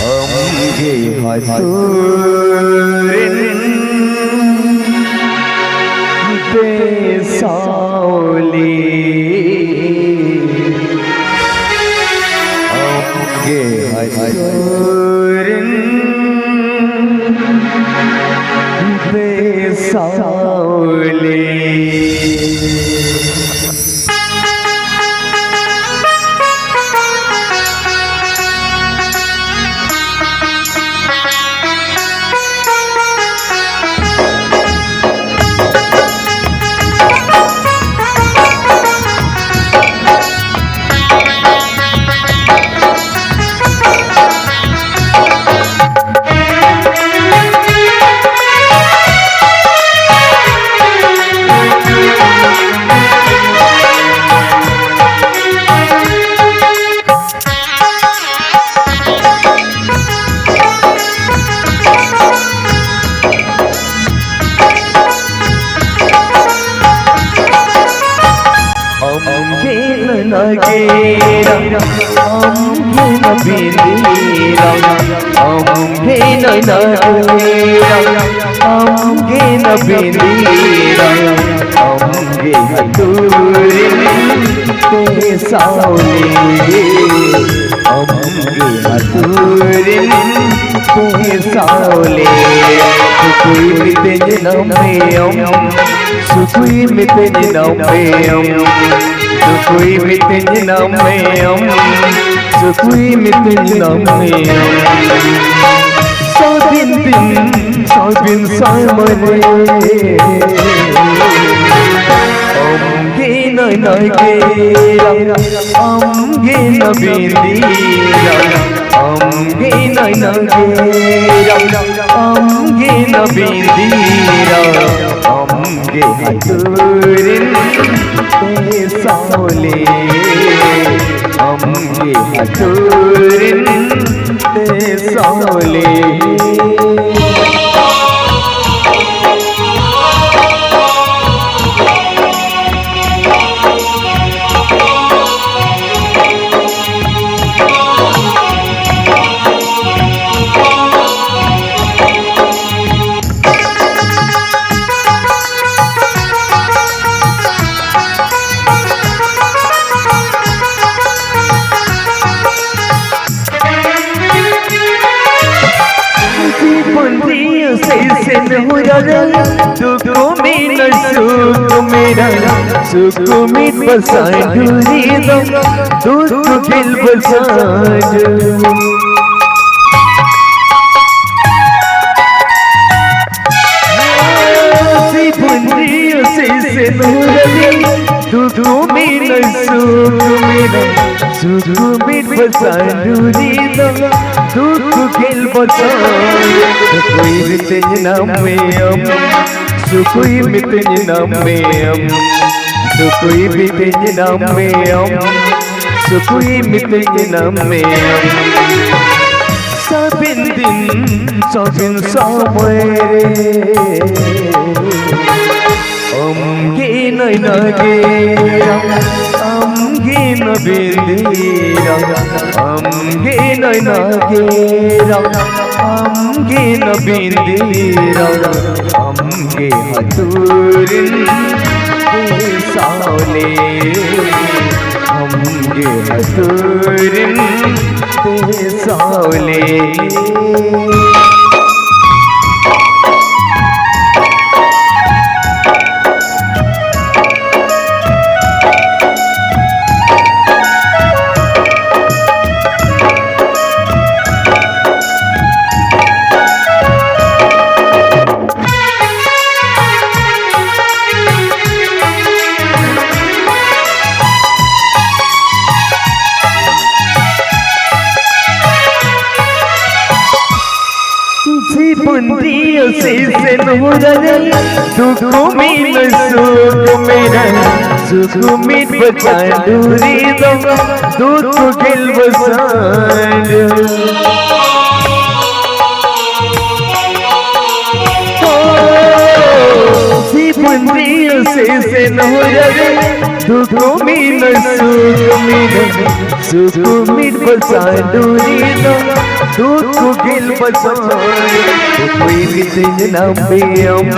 अम्गे हतुरिन बेसावली अम्गे हतुरिन बेसावली सुखुई Sabin saimare Amge na gera Amge na bindira Amge na gera Amge na bindira Amge haturin pesale Amge haturin pesale सुकुमित बसाडुरी दो दूध खिल बसाडु सी बुंदियों से नूरली सुकुमित सुकुमित बसाडुरी दो दूध खिल बसाडु कोई तेज नाम में सुकुई मितन नाम में सुकुई मितन नाम में सुकुई मितन नाम में साबिन दिन साबिन समय अम्गे न गेरा अम्गे न बिंदीरा अम्गे न गेरा अम्गे न बिंदीरा अम्गे हतुरिन पेसाले अम्गे हतुरिन पेसाले सुकुमित बसाडुरी दो दूध खिल बसाडु सी बुंदियों से नूरली दुखुमिन सुकुमिन बसाडुरिनो दुखु गिल बसाय sukui mitin namiyam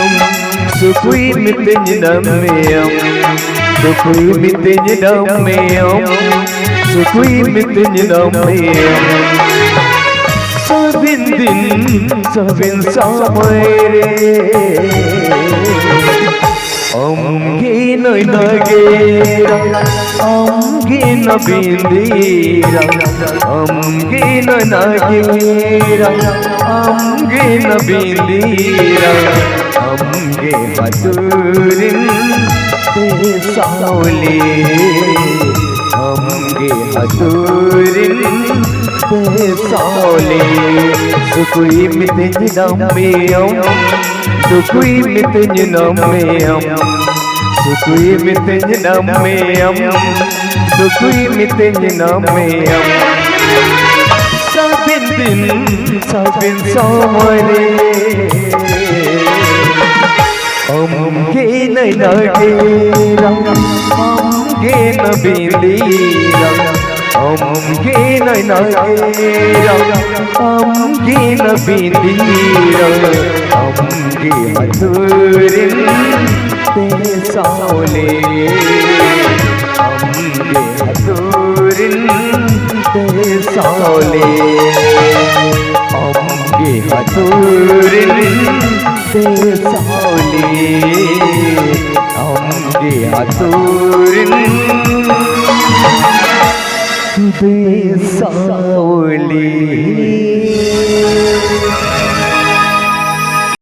sukui mitin namiyam sukui mitin namiyam sukui mitin namiyam sabin din sabin samare amge noy nagera amge nabindira amge noy nagera amge nabindira amge haturin te saule amge haturin te saule sukui mitin namiyam sukui mitin namiyam sukui mitin namiyam sukui mitin namiyam sabin din sabin samare amge nay nagera amge nabindira amge nay nagera amge nabindira amge haturin te saule amge haturin te saule amge haturin te saule amge haturin